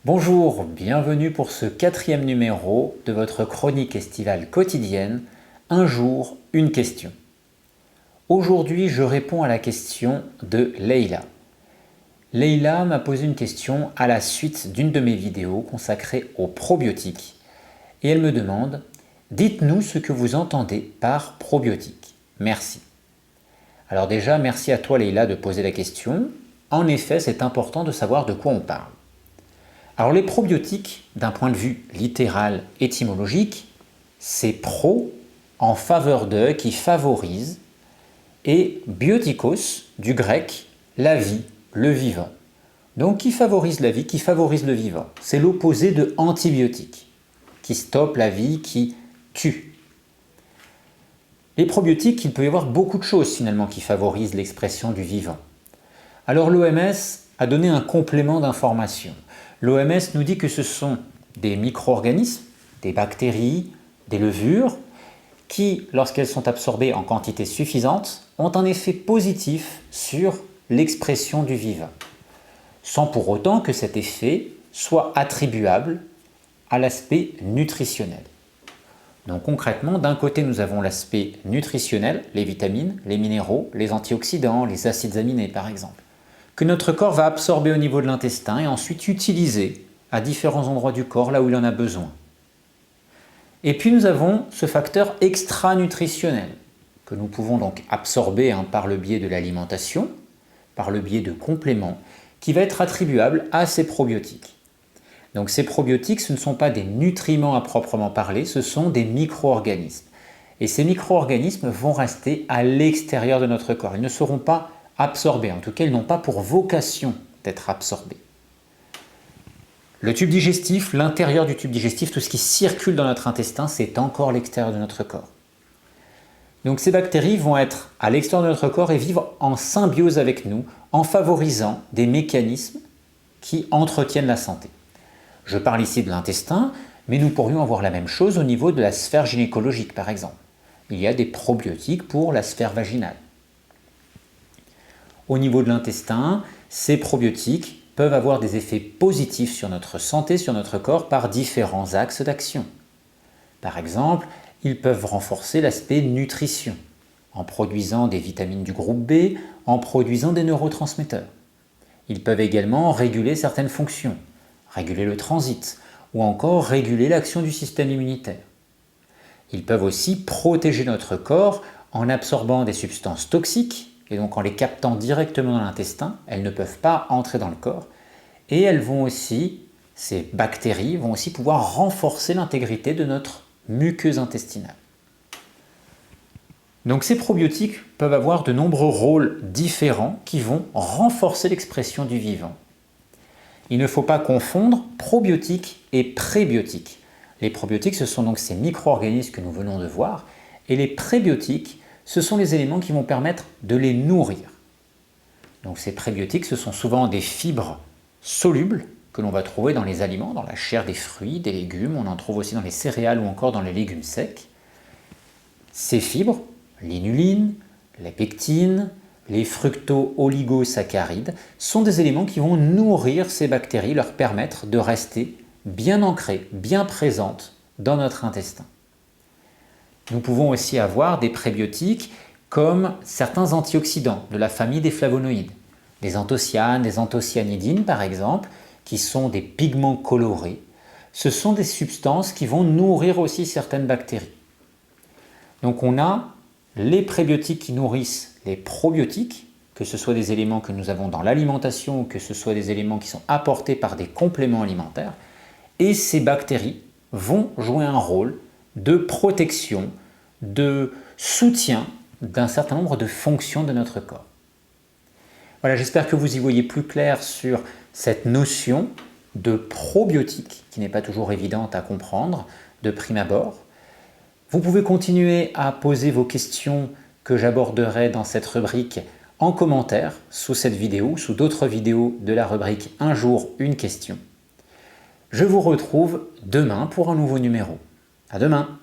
Bonjour, bienvenue pour ce 4e numéro de votre chronique estivale quotidienne, un jour, une question. Aujourd'hui, je réponds à la question de Leïla. Leïla m'a posé une question à la suite d'une de mes vidéos consacrée aux probiotiques et elle me demande « Dites-nous ce que vous entendez par probiotique. Merci. » Alors déjà, merci à toi Leïla de poser la question. En effet, c'est important de savoir de quoi on parle. Alors les probiotiques, d'un point de vue littéral, étymologique, c'est pro en faveur de, qui favorise, et biotikos, du grec, la vie, le vivant. Donc qui favorise la vie, qui favorise le vivant. C'est l'opposé de antibiotique, qui stoppe la vie, qui tue. Les probiotiques, il peut y avoir beaucoup de choses finalement qui favorisent l'expression du vivant. Alors l'OMS a donné un complément d'information. L'OMS nous dit que ce sont des micro-organismes, des bactéries, des levures, qui, lorsqu'elles sont absorbées en quantité suffisante, ont un effet positif sur l'expression du vivant, sans pour autant que cet effet soit attribuable à l'aspect nutritionnel. Donc concrètement, d'un côté, nous avons l'aspect nutritionnel, les vitamines, les minéraux, les antioxydants, les acides aminés par exemple, que notre corps va absorber au niveau de l'intestin et ensuite utiliser à différents endroits du corps, là où il en a besoin. Et puis nous avons ce facteur extra-nutritionnel, que nous pouvons donc absorber par le biais de l'alimentation, par le biais de compléments, qui va être attribuable à ces probiotiques. Donc ces probiotiques, ce ne sont pas des nutriments à proprement parler, ce sont des micro-organismes. Et ces micro-organismes vont rester à l'extérieur de notre corps, ils ne seront pas absorbés, en tout cas ils n'ont pas pour vocation d'être absorbés. Le tube digestif, l'intérieur du tube digestif, tout ce qui circule dans notre intestin, c'est encore l'extérieur de notre corps. Donc ces bactéries vont être à l'extérieur de notre corps et vivre en symbiose avec nous, en favorisant des mécanismes qui entretiennent la santé. Je parle ici de l'intestin, mais nous pourrions avoir la même chose au niveau de la sphère gynécologique par exemple. Il y a des probiotiques pour la sphère vaginale. Au niveau de l'intestin, ces probiotiques peuvent avoir des effets positifs sur notre santé, sur notre corps, par différents axes d'action. Par exemple, ils peuvent renforcer l'aspect nutrition, en produisant des vitamines du groupe B, en produisant des neurotransmetteurs. Ils peuvent également réguler certaines fonctions, réguler le transit, ou encore réguler l'action du système immunitaire. Ils peuvent aussi protéger notre corps en absorbant des substances toxiques, et donc en les captant directement dans l'intestin, elles ne peuvent pas entrer dans le corps, et elles vont aussi, ces bactéries vont aussi pouvoir renforcer l'intégrité de notre muqueuse intestinale. Donc ces probiotiques peuvent avoir de nombreux rôles différents qui vont renforcer l'expression du vivant. Il ne faut pas confondre probiotiques et prébiotiques. Les probiotiques, ce sont donc ces micro-organismes que nous venons de voir, et les prébiotiques, ce sont les éléments qui vont permettre de les nourrir. Donc ces prébiotiques, ce sont souvent des fibres solubles que l'on va trouver dans les aliments, dans la chair des fruits, des légumes, on en trouve aussi dans les céréales ou encore dans les légumes secs. Ces fibres, l'inuline, la pectine, les fructo-oligosaccharides, sont des éléments qui vont nourrir ces bactéries, leur permettre de rester bien ancrées, bien présentes dans notre intestin. Nous pouvons aussi avoir des prébiotiques comme certains antioxydants de la famille des flavonoïdes, des anthocyanes, des anthocyanidines par exemple, qui sont des pigments colorés. Ce sont des substances qui vont nourrir aussi certaines bactéries. Donc on a les prébiotiques qui nourrissent les probiotiques, que ce soit des éléments que nous avons dans l'alimentation ou que ce soit des éléments qui sont apportés par des compléments alimentaires, et ces bactéries vont jouer un rôle de protection, de soutien d'un certain nombre de fonctions de notre corps. Voilà, j'espère que vous y voyez plus clair sur cette notion de probiotique qui n'est pas toujours évidente à comprendre de prime abord. Vous pouvez continuer à poser vos questions que j'aborderai dans cette rubrique en commentaire sous cette vidéo, sous d'autres vidéos de la rubrique « Un jour, une question ». Je vous retrouve demain pour un nouveau numéro. À demain!